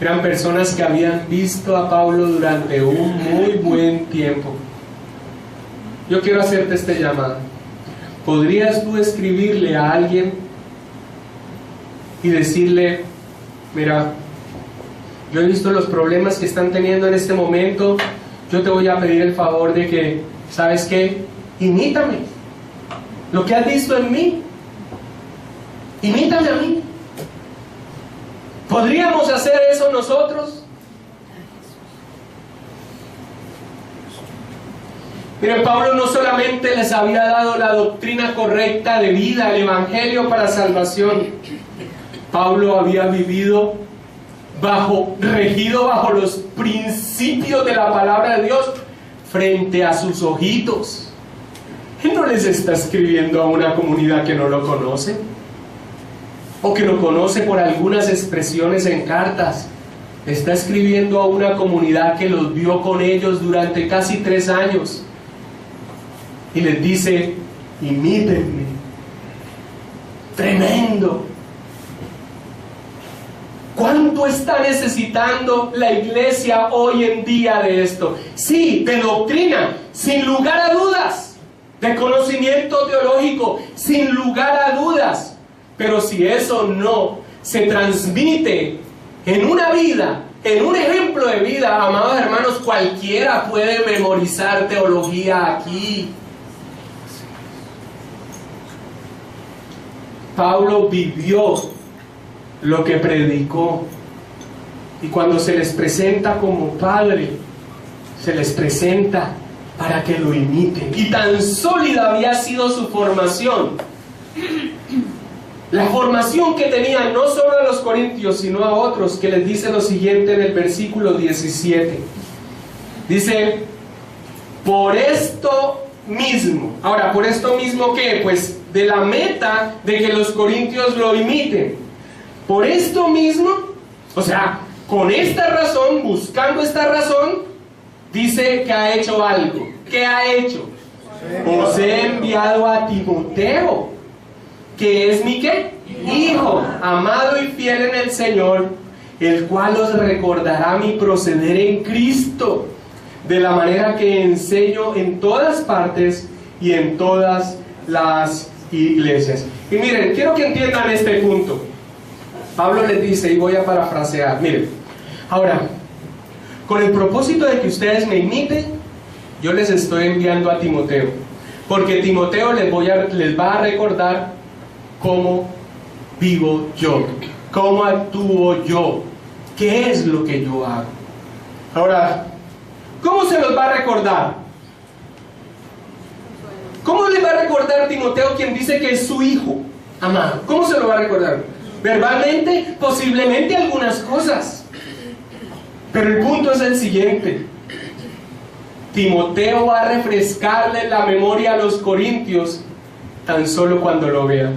eran personas que habían visto a Pablo durante un muy buen tiempo. Yo quiero hacerte este llamado. ¿Podrías tú escribirle a alguien y decirle: mira, yo he visto los problemas que están teniendo en este momento, yo te voy a pedir el favor de que, ¿sabes qué? Imítame. Lo que has visto en mí, imítame a mí. ¿Podríamos hacer eso nosotros? Miren, Pablo no solamente les había dado la doctrina correcta de vida, el evangelio para salvación. Pablo había vivido regido bajo los principios de la palabra de Dios frente a sus ojitos. Él no les está escribiendo a una comunidad que no lo conoce, o que lo conoce por algunas expresiones en cartas. Está escribiendo a una comunidad que los vio con ellos durante casi 3 años. Y les dice: imítenme. Tremendo. ¿Cuánto está necesitando la iglesia hoy en día de esto? Sí, de doctrina, sin lugar a dudas. De conocimiento teológico, sin lugar a dudas. Pero si eso no se transmite en una vida, en un ejemplo de vida, amados hermanos, cualquiera puede memorizar teología aquí. Pablo vivió lo que predicó, y cuando se les presenta como padre, se les presenta para que lo imiten. Y tan sólida había sido su formación, la formación que tenían no solo a los corintios, sino a otros, que les dice lo siguiente en el versículo 17. Dice: por esto mismo. Ahora, ¿por esto mismo qué? Pues de la meta de que los corintios lo imiten. Por esto mismo, o sea, con esta razón, buscando esta razón, dice que ha hecho algo. ¿Qué ha hecho? Os he enviado a Timoteo, que es mi ¿qué? Hijo, amado y fiel en el Señor, el cual os recordará mi proceder en Cristo, de la manera que enseño en todas partes y en todas las iglesias. Y miren, quiero que entiendan este punto. Pablo les dice, y voy a parafrasear, miren, ahora, con el propósito de que ustedes me imiten, yo les estoy enviando a Timoteo, porque Timoteo les va a recordar cómo vivo yo, cómo actúo yo, qué es lo que yo hago. Ahora, ¿cómo se los va a recordar? ¿Cómo le va a recordar Timoteo quien dice que es su hijo amado? ¿Cómo se lo va a recordar? Verbalmente, posiblemente algunas cosas. Pero el punto es el siguiente. Timoteo va a refrescarle la memoria a los corintios tan solo cuando lo vean,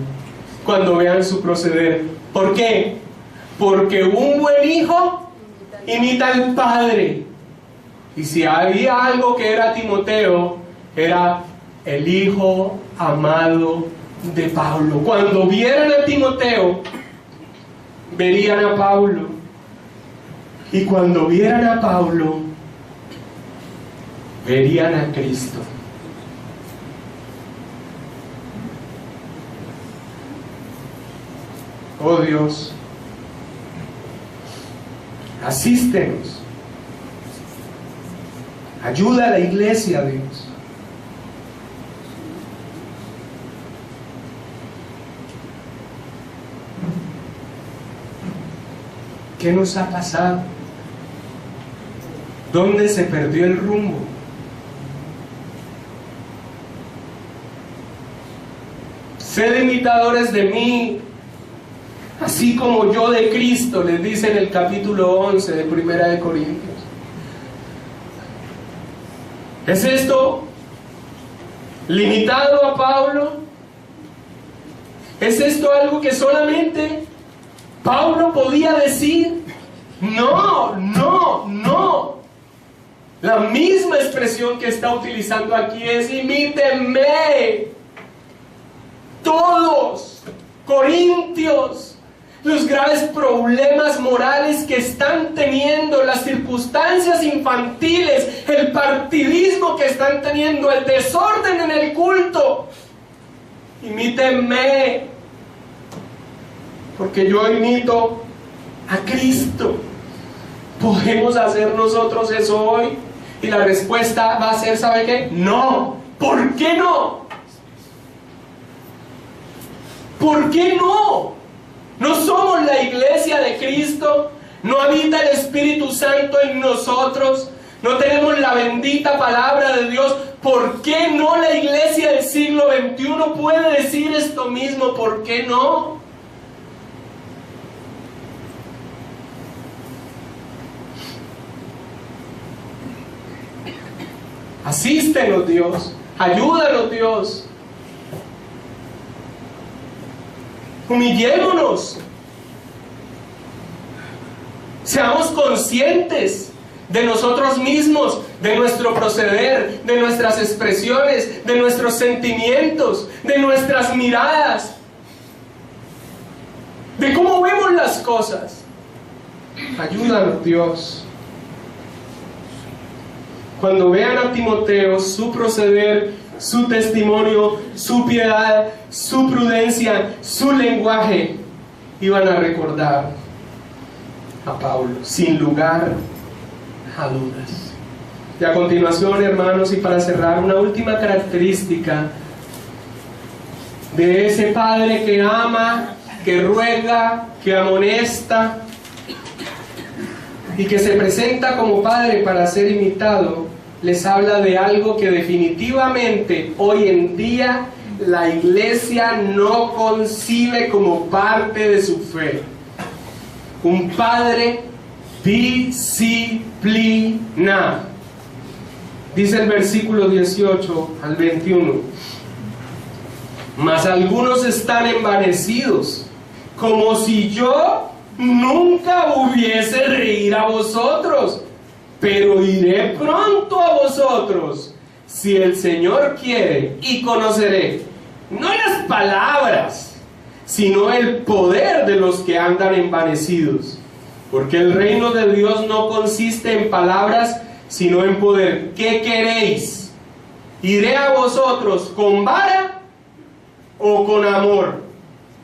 cuando vean su proceder. ¿Por qué? Porque un buen hijo imita al padre. Y si había algo que era Timoteo, era el hijo amado de Pablo. Cuando vieran a Timoteo, verían a Pablo. Y cuando vieran a Pablo, verían a Cristo. Oh Dios, asístenos. Ayuda a la iglesia, Dios. ¿Qué nos ha pasado? ¿Dónde se perdió el rumbo? Sed imitadores de mí, así como yo de Cristo, les dice en el capítulo 11 de Primera de Corintios. ¿Es esto limitado a Pablo? ¿Es esto algo que solamente Pablo podía decir? No, no, no. La misma expresión que está utilizando aquí es: imítenme. Todos, Corintios, los graves problemas morales que están teniendo, las circunstancias infantiles, el partidismo que están teniendo, el desorden en el culto. Imítenme, porque yo imito a Cristo. ¿Podemos hacer nosotros eso hoy? Y la respuesta va a ser, ¿sabe qué? No. ¿Por qué no? ¿Por qué no? ¿No somos la iglesia de Cristo? ¿No habita el Espíritu Santo en nosotros? ¿No tenemos la bendita palabra de Dios? ¿Por qué no la iglesia del siglo XXI puede decir esto mismo? ¿Por qué no? Asístenos, Dios. Ayúdanos, Dios. Humillémonos. Seamos conscientes de nosotros mismos, de nuestro proceder, de nuestras expresiones, de nuestros sentimientos, de nuestras miradas, de cómo vemos las cosas. Ayúdanos, Dios. Cuando vean a Timoteo, su proceder, su testimonio, su piedad, su prudencia, su lenguaje, iban a recordar a Pablo, sin lugar a dudas. Y a continuación, hermanos, y para cerrar, una última característica de ese Padre que ama, que ruega, que amonesta y que se presenta como Padre para ser imitado, les habla de algo que definitivamente hoy en día la iglesia no concibe como parte de su fe. Un Padre disciplina. Dice el versículo 18 al 21. Mas algunos están envanecidos, como si yo nunca hubiese reír a vosotros, pero iré pronto a vosotros, si el Señor quiere, y conoceré, no las palabras, sino el poder de los que andan envanecidos. Porque el reino de Dios no consiste en palabras, sino en poder. ¿Qué queréis? ¿Iré a vosotros con vara o con amor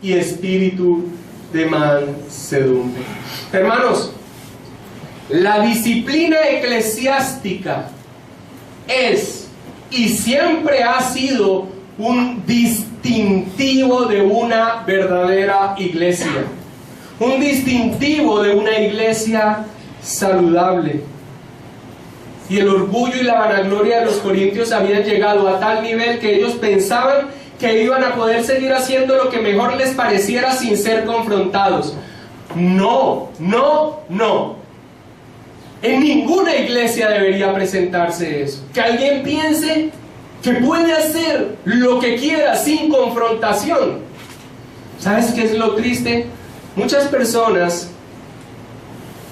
y espíritu de mansedumbre? Hermanos, la disciplina eclesiástica es y siempre ha sido un distintivo de una verdadera iglesia, un distintivo de una iglesia saludable. Y el orgullo y la vanagloria de los corintios habían llegado a tal nivel que ellos pensaban que iban a poder seguir haciendo lo que mejor les pareciera sin ser confrontados. No, no, no. En ninguna iglesia debería presentarse eso. Que alguien piense que puede hacer lo que quiera sin confrontación. ¿Sabes qué es lo triste? Muchas personas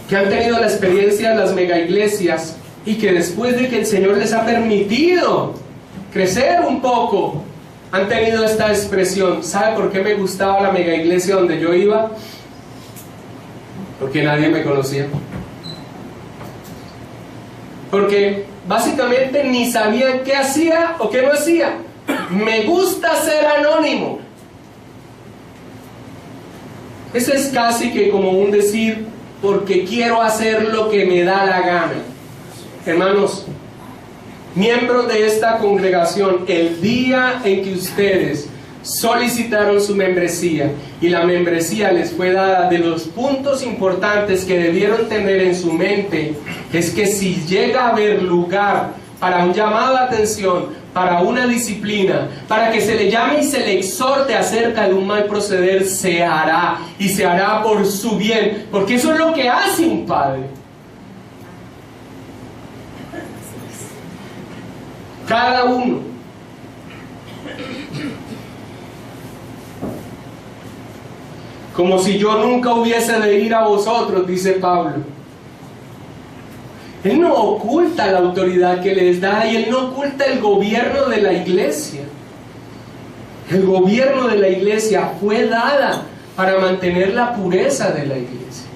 que han tenido la experiencia de las mega iglesias y que después de que el Señor les ha permitido crecer un poco, han tenido esta expresión: ¿sabe por qué me gustaba la mega iglesia donde yo iba? Porque nadie me conocía. Porque básicamente ni sabían qué hacía o qué no hacía. Me gusta ser anónimo. Eso es casi que como un decir, porque quiero hacer lo que me da la gana. Hermanos, miembros de esta congregación, el día en que ustedes solicitaron su membresía y la membresía les fue dada, de los puntos importantes que debieron tener en su mente es que si llega a haber lugar para un llamado de atención, para una disciplina, para que se le llame y se le exhorte acerca de un mal proceder, se hará, y se hará por su bien, porque eso es lo que hace un padre. Cada uno. Como si yo nunca hubiese de ir a vosotros, dice Pablo. Él no oculta la autoridad que les da y Él no oculta el gobierno de la iglesia. El gobierno de la iglesia fue dada para mantener la pureza de la iglesia.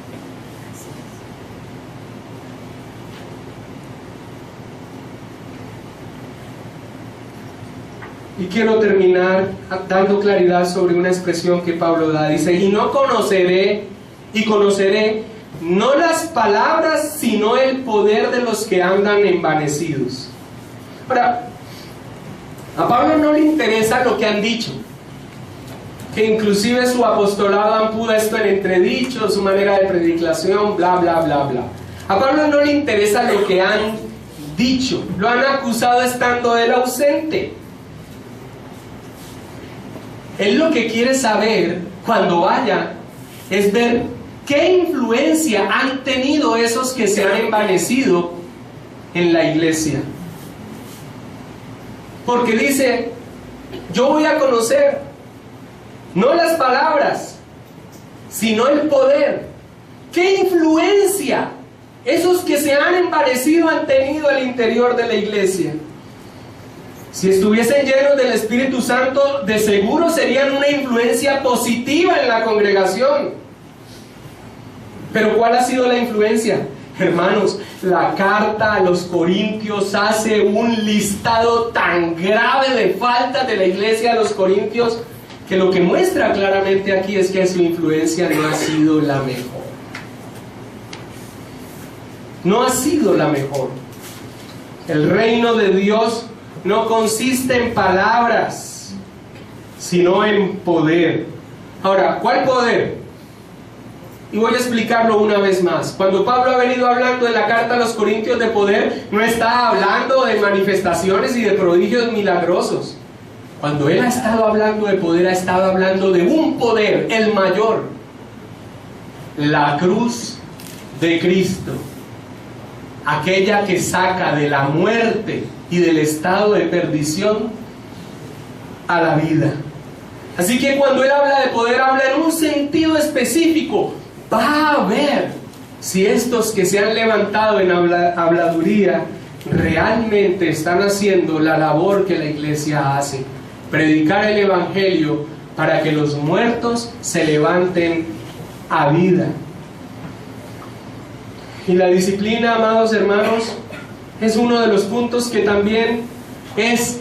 Y quiero terminar dando claridad sobre una expresión que Pablo da. Dice, y no conoceré, y conoceré no las palabras, sino el poder de los que andan envanecidos. Ahora, a Pablo no le interesa lo que han dicho, que inclusive su apostolado han puesto en entredicho, su manera de predicación, bla, bla, bla, bla. A Pablo no le interesa lo que han dicho, lo han acusado estando él ausente. Él lo que quiere saber cuando vaya es ver qué influencia han tenido esos que se han envanecido en la iglesia. Porque dice, yo voy a conocer no las palabras, sino el poder. ¿Qué influencia esos que se han envanecido han tenido al interior de la iglesia? Si estuviesen llenos del Espíritu Santo, de seguro serían una influencia positiva en la congregación. Pero ¿cuál ha sido la influencia? Hermanos, la carta a los Corintios hace un listado tan grave de faltas de la iglesia a los Corintios, que lo que muestra claramente aquí es que su influencia no ha sido la mejor. No ha sido la mejor. El reino de Dios no consiste en palabras, sino en poder. Ahora, ¿cuál poder? Y voy a explicarlo una vez más. Cuando Pablo ha venido hablando de la carta a los Corintios de poder, no está hablando de manifestaciones y de prodigios milagrosos. Cuando él ha estado hablando de poder, ha estado hablando de un poder, el mayor: la cruz de Cristo, aquella que saca de la muerte y del estado de perdición a la vida. Así que cuando él habla de poder, habla en un sentido específico. Va a ver si estos que se han levantado en habladuría realmente están haciendo la labor que la iglesia hace: predicar el evangelio para que los muertos se levanten a vida. Y la disciplina, amados hermanos, es uno de los puntos que también es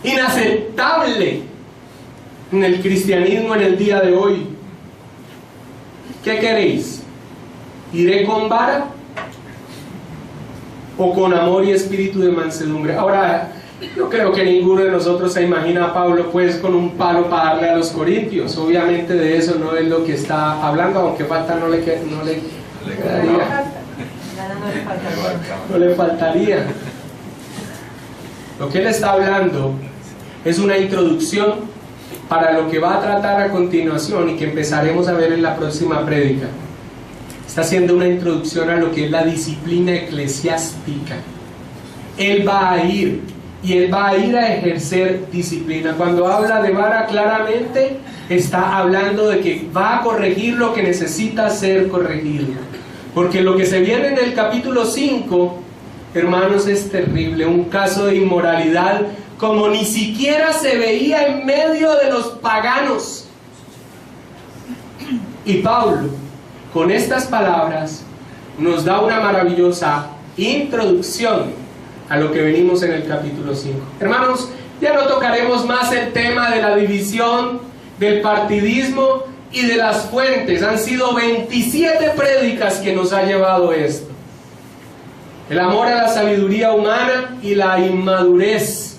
inaceptable en el cristianismo en el día de hoy. ¿Qué queréis? ¿Iré con vara o con amor y espíritu de mansedumbre? Ahora, yo creo que ninguno de nosotros se imagina a Pablo pues con un palo para darle a los corintios. Obviamente de eso no es lo que está hablando, aunque falta no le quedaría. No le faltaría. Lo que él está hablando es una introducción para lo que va a tratar a continuación y que empezaremos a ver en la próxima prédica. Está haciendo una introducción a lo que es la disciplina eclesiástica. Él va a ir a ejercer disciplina. Cuando habla de vara, claramente está hablando de que va a corregir lo que necesita ser corregido. Porque lo que se viene en el capítulo 5, hermanos, es terrible. Un caso de inmoralidad como ni siquiera se veía en medio de los paganos. Y Pablo, con estas palabras, nos da una maravillosa introducción a lo que venimos en el capítulo 5. Hermanos, ya no tocaremos más el tema de la división, del partidismo y de las fuentes. Han sido 27 prédicas que nos ha llevado esto. El amor a la sabiduría humana y la inmadurez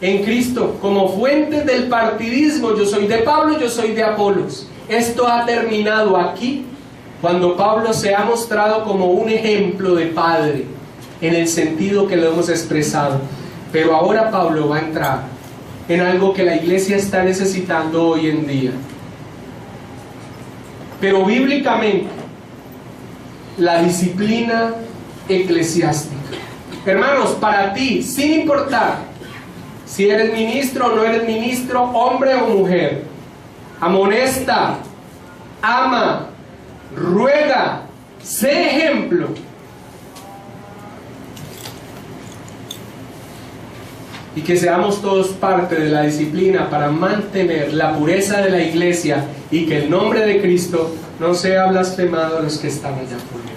en Cristo como fuentes del partidismo. Yo soy de Pablo, yo soy de Apolos. Esto ha terminado aquí, cuando Pablo se ha mostrado como un ejemplo de padre, en el sentido que lo hemos expresado. Pero ahora Pablo va a entrar en algo que la iglesia está necesitando hoy en día. Pero bíblicamente, la disciplina eclesiástica. Hermanos, para ti, sin importar si eres ministro o no eres ministro, hombre o mujer, amonesta, ama, ruega, sé ejemplo. Y que seamos todos parte de la disciplina para mantener la pureza de la iglesia y que el nombre de Cristo no sea blasfemado a los que están allá afuera.